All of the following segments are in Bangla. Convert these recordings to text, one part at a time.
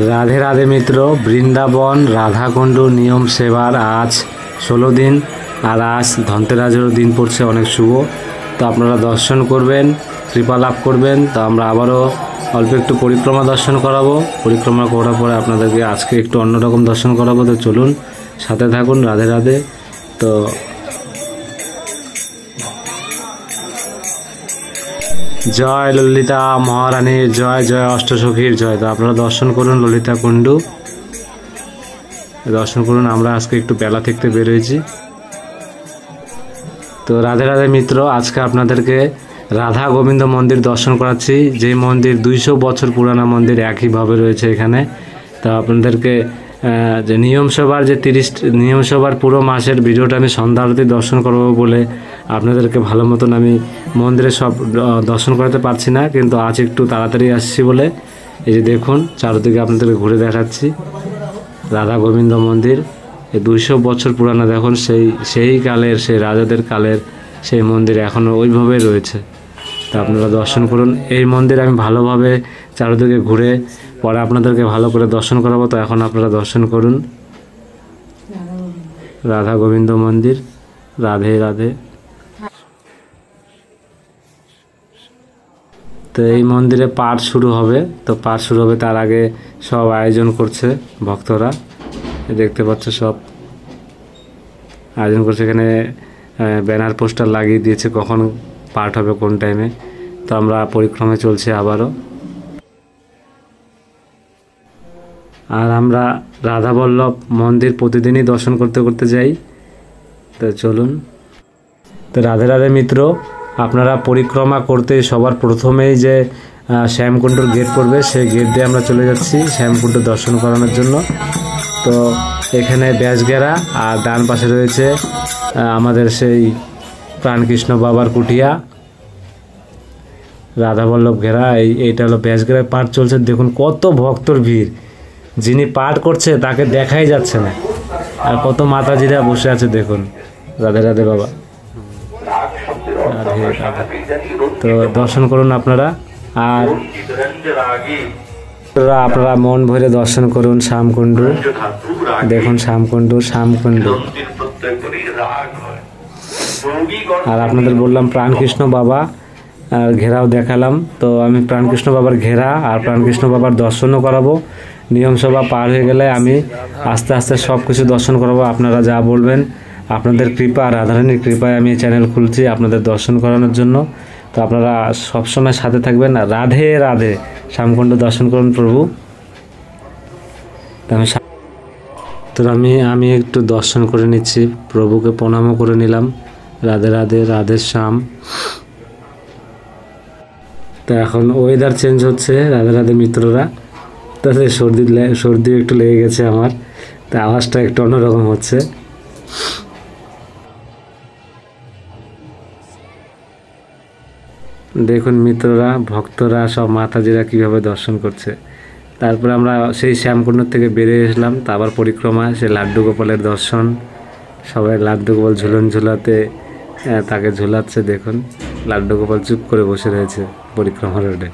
রাধে রাধে মিত্র, বৃন্দাবন রাধাকুণ্ড নিয়ম সেবার আজ 16 দিন, আর আজ ধনতেরাসের দিন পড়ছে অনেক শুভ। তো আপনারা দর্শন করবেন, কৃপা লাভ করবেন। তো আমরা আবারও অল্প একটু পরিক্রমা দর্শন করাবো। পরিক্রমা করার পরে আপনাদেরকে আজকে একটু অন্যরকম দর্শন করাবো। তো চলুন, সাথে থাকুন। রাধে রাধে। তো জয় ললিতা মহারানীর জয়, জয় অষ্টসখীর জয়। তো আপনারা দর্শন করুন ললিতা কুণ্ডু, দর্শন করুন। আমরা আজকে একটু বেলা থেকে বেরোয়েছি। তো রাধে রাধে মিত্র, আজকে আপনাদেরকে রাধা গোবিন্দ মন্দির দর্শন করাচ্ছি। যে মন্দির 200 বছর পুরানা মন্দির, একইভাবে রয়েছে এখানে। তো আপনাদেরকে যে নিয়মসভার যে 30 নিয়মসভার পুরো মাসের ভিডিওটা আমি সন্ধ্যা আরতি দর্শন করব বলে আপনাদেরকে ভালো মতন আমি মন্দিরে সব দর্শন করাতে পারছি না, কিন্তু আজ একটু তাড়াতাড়ি আসছি বলে এই যে দেখুন চারদিকে আপনাদেরকে ঘুরে দেখাচ্ছি। রাধা গোবিন্দ মন্দির 200 বছর পুরানো, দেখুন সেই কালের, সেই রাজাদের কালের সেই মন্দির এখনও ওইভাবে রয়েছে। তো আপনারা দর্শন করুন। এই মন্দির আমি ভালোভাবে চারদিকে ঘুরে পরে আপনাদেরকে ভালো করে দর্শন করাবো। তো এখন আপনারা দর্শন করুন রাধা গোবিন্দ মন্দির। রাধে রাধে। তো এই মন্দিরে পাঠ শুরু হবে। তো পাঠ শুরু হবে তার আগে সব আয়োজন করছে ভক্তরা, দেখতে পাচ্ছ সব আয়োজন করছে। এখানে ব্যানার পোস্টার লাগিয়ে দিয়েছে কখন পাঠ হবে, কোন টাইমে। তো আমরা পরিক্রমায় চলছি আবারও। আর আমরা রাধাবল্লভ মন্দির প্রতিদিনই দর্শন করতে করতে যাই। তো চলুন। তো রাধে রাধে মিত্র, আপনারা পরিক্রমা করতে সবার প্রথমেই যে শ্যামকুণ্ডর গেট পড়বে, সেই গেট দিয়ে আমরা চলে যাচ্ছি শ্যামকুণ্ড দর্শন করানোর জন্য। তো এখানে ব্যাসঘেরা, আর ডান পাশে রয়েছে আমাদের সেই প্রাণকৃষ্ণ বাবার কুটিয়া, রাধাবল্লভ ঘেরা। এইটা হলো ব্যাসঘেরায় পাঠ চলছে। দেখুন কত ভক্তর ভিড়, যিনি পাঠ করছে তাকে দেখাই যাচ্ছে না, আর কত মাতাজিরা বসে আছে দেখুন। রাধে রাধে বাবা, রাধে রাধে। তো দর্শন করুন আপনারা, আর আপনারা মন ভরে দর্শন করুন শ্যামকুণ্ড। দেখুন শ্যামকুণ্ড, শ্যামকুণ্ড। আর আপনাদের বললাম প্রাণকৃষ্ণ বাবা আর ঘেরাও দেখালাম। তো আমি প্রাণকৃষ্ণ বাবার ঘেরা আর প্রাণকৃষ্ণ বাবার দর্শনও করাবো। নিয়মসভা পার হয়ে গেলে আমি আস্তে আস্তে সব কিছু দর্শন করাবো। আপনারা যা বলবেন, আপনাদের কৃপা, রাধারানীর কৃপায় আমি চ্যানেল খুলছি আপনাদের দর্শন করানোর জন্য। তো আপনারা সবসময় সাথে থাকবেন। রাধে রাধে। শ্যামকুণ্ড দর্শন করুন প্রভু। তো আমি একটু দর্শন করে নিচ্ছি, প্রভুকে প্রণামও করে নিলাম। রাধে রাধে, রাধে শ্যাম। তো এখন ওয়েদার চেঞ্জ হচ্ছে রাধে রাধে মিত্ররা। তাতে সর্দি একটু লেগে গেছে আমার, তা আওয়াজটা একটু অন্যরকম হচ্ছে। দেখুন মিত্ররা, ভক্তরা সব মাতাজিরা কীভাবে দর্শন করছে। তারপরে আমরা সেই শ্যামকুণ্ড থেকে বেরিয়ে এসলাম। তা আবার পরিক্রমা, সে লাড্ডু গোপালের দর্শন। সবাই লাড্ডু গোপাল ঝুলন ঝুলাতে তাকে ঝুলাচ্ছে। দেখুন লাড্ডু গোপাল চুপ করে বসে রয়েছে পরিক্রমা রোডে।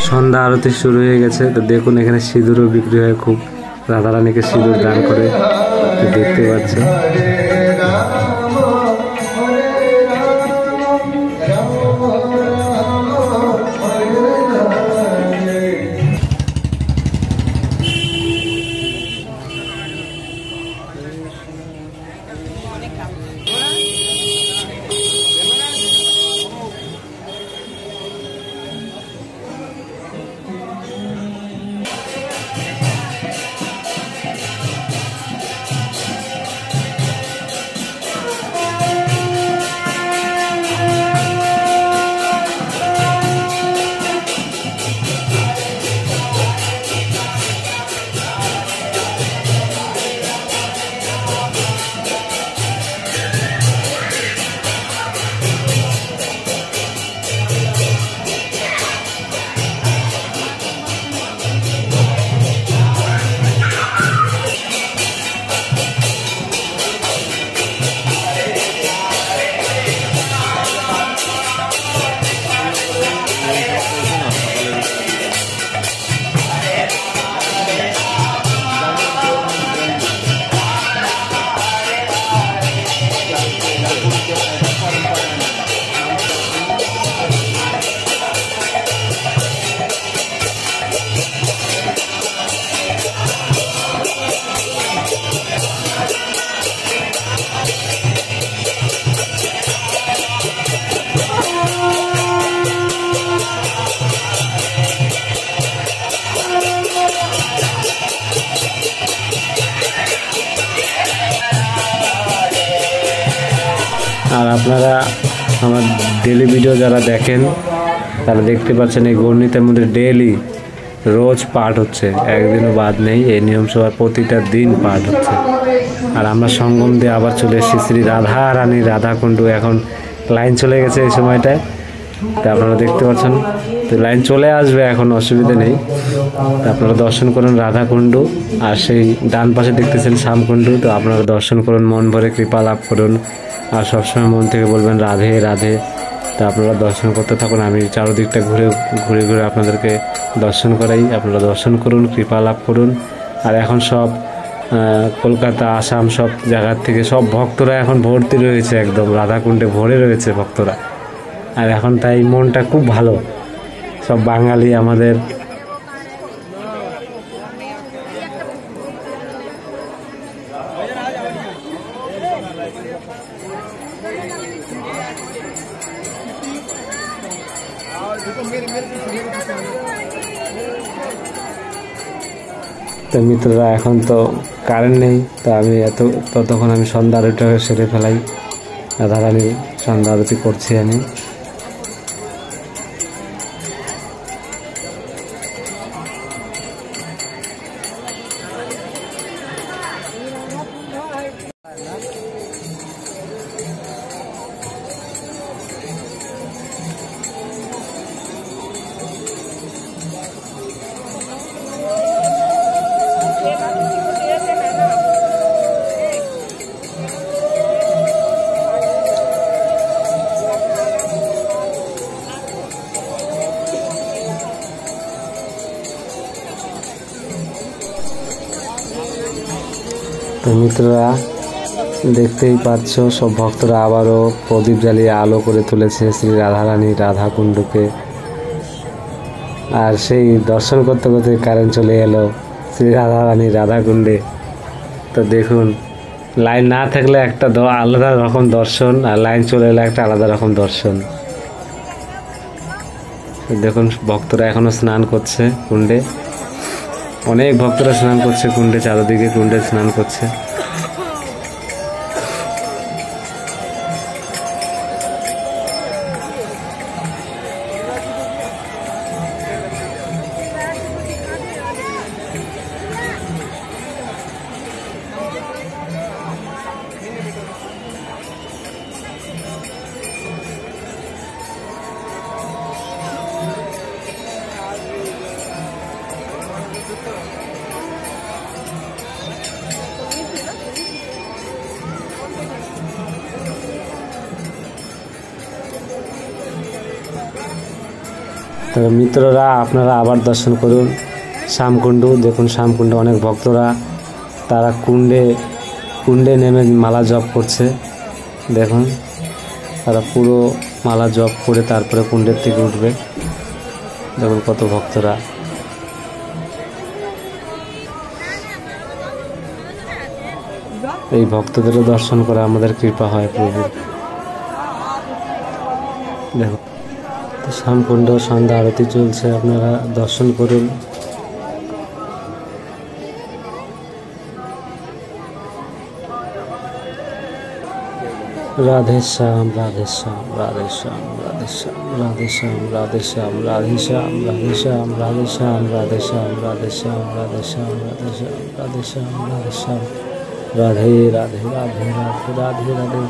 সন্ধ্যা আরতি শুরু হয়ে গেছে। তো দেখুন এখানে সিঁদুরও বিক্রি হয় খুব, রাধারানীকে সিঁদুর দান করে দেখতে পাচ্ছেন। আর আপনারা আমার ডেলি ভিডিও যারা দেখেন তারা দেখতে পাচ্ছেন এই গণিতের মধ্যে ডেলি রোজ পাঠ হচ্ছে, একদিনও বাদ নেই। এই নিয়ম সভার প্রতিটা দিন পাঠ হচ্ছে। আর আমরা সঙ্গম দিয়ে আবার চলে এসেছি শ্রী রাধা রানী রাধাকুণ্ডু। এখন লাইন চলে গেছে এই সময়টায়, তা আপনারা দেখতে পাচ্ছেন। তো লাইন চলে আসবে, এখন অসুবিধা নেই। তা আপনারা দর্শন করুন রাধাকুণ্ডু। আর সেই ডান পাশে দেখতেছেন শ্যামকুণ্ডু। তো আপনারা দর্শন করুন, মন ভরে কৃপা লাভ করুন। আর সবসময় মন থেকে বলবেন রাধে রাধে। তা আপনারা দর্শন করতে থাকুন, আমি চারদিকটা ঘুরে ঘুরে ঘুরে আপনাদেরকে দর্শন করাই। আপনারা দর্শন করুন, কৃপা লাভ করুন। আর এখন সব কলকাতা, আসাম সব জায়গার থেকে সব ভক্তরা এখন ভর্তি রয়েছে, একদম রাধাকুণ্ডে ভরে রয়েছে ভক্তরা। আর এখন তাই মনটা খুব ভালো, সব বাঙালি আমাদের। তো মিত্ররা, এখন তো কারেন্ট নেই, তো আমি ততক্ষণ আমি সন্ধ্যা আরতিটা সেরে ফেলাই। রাধারানী সন্ধ্যা আরতি করছি আমি। তো মিত্ররা, দেখতেই পাচ্ছ সব ভক্তরা আবারও প্রদীপ জ্বালিয়ে আলো করে তুলেছে শ্রী রাধারানী রাধাকুণ্ডুকে। আর সেই দর্শন করতে করতে কারেন্ট চলে এলো শ্রী রাধারানী রাধাকুণ্ডে। তো দেখুন, লাইন না থাকলে একটা আলাদা রকম দর্শন, আর লাইন চলে এলে একটা আলাদা রকম দর্শন। দেখুন, ভক্তরা এখনো স্নান করছে কুণ্ডে। অনেক ভক্তরা স্নান করছে কুণ্ডে, চারদিকে কুণ্ডে স্নান করছে। তবে মিত্ররা, আপনারা আবার দর্শন করুন শ্যামকুণ্ডু। দেখুন, শ্যামকুণ্ডে অনেক ভক্তরা তারা কুণ্ডে নেমে মালা জপ করছে। দেখুন, তারা পুরো মালা জপ করে তারপরে কুণ্ডের থেকে উঠবে। দেখুন কত ভক্তরা। এই ভক্তদেরও দর্শন করে আমাদের কৃপা হয় প্রভু। দেখুন, শ্যামকুণ্ড সন্ধ্যা আরতি চলছে, আপনারা দর্শন করুন। রাধে শ্যাম রাধে শ্যাম রাধে শ্যাম রাধে শ্যাম রাধে শ্যাম রাধে শ্যাম রাধে শ্যাম রাধে শ্যাম রাধে শ্যাম রাধে শ্যাম রাধে শ্যাম রাধে শ্যাম রাধে শ্যাম রাধে শ্যাম রাধে শ্যাম রাধে রাধে রাধে রাধে রাধে রাধে।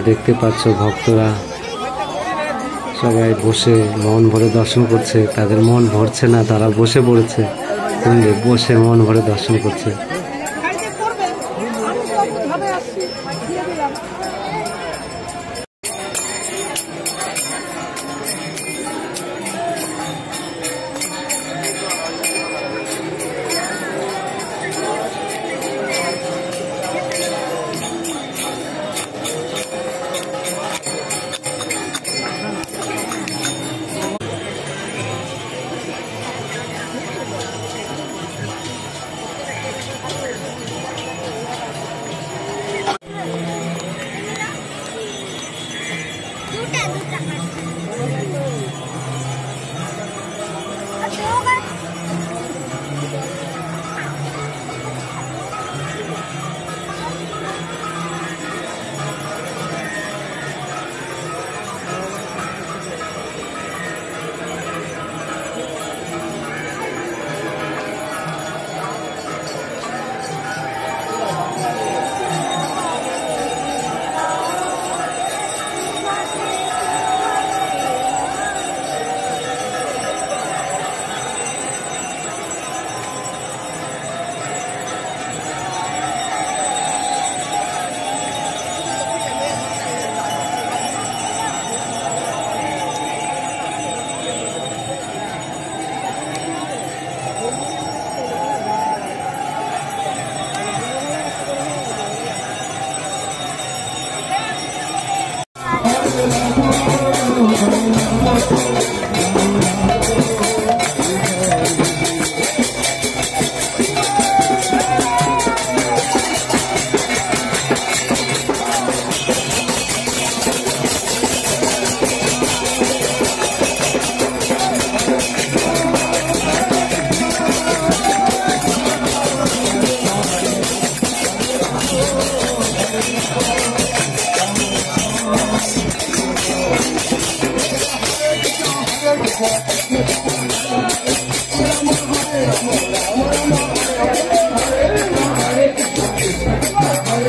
দেখতে পাচ্ছ ভক্তরা সবাই বসে মন ভরে দর্শন করছে। তাদের মন ভরছে না, তারা বসে পড়েছে, বসে মন ভরে দর্শন করছে।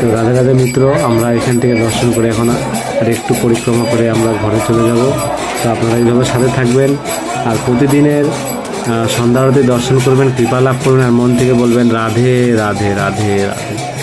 তো রাধে রাধে মিত্র, আমরা এখান থেকে দর্শন করে এখন আর একটু পরিক্রমা করে আমরা ঘরে চলে যাব। তো আপনারা এইভাবে সাথে থাকবেন আর প্রতিদিনের সন্ধ্যা আরতি দর্শন করবেন, কৃপা লাভ করবেন আর মন থেকে বলবেন রাধে রাধে রাধে রাধে।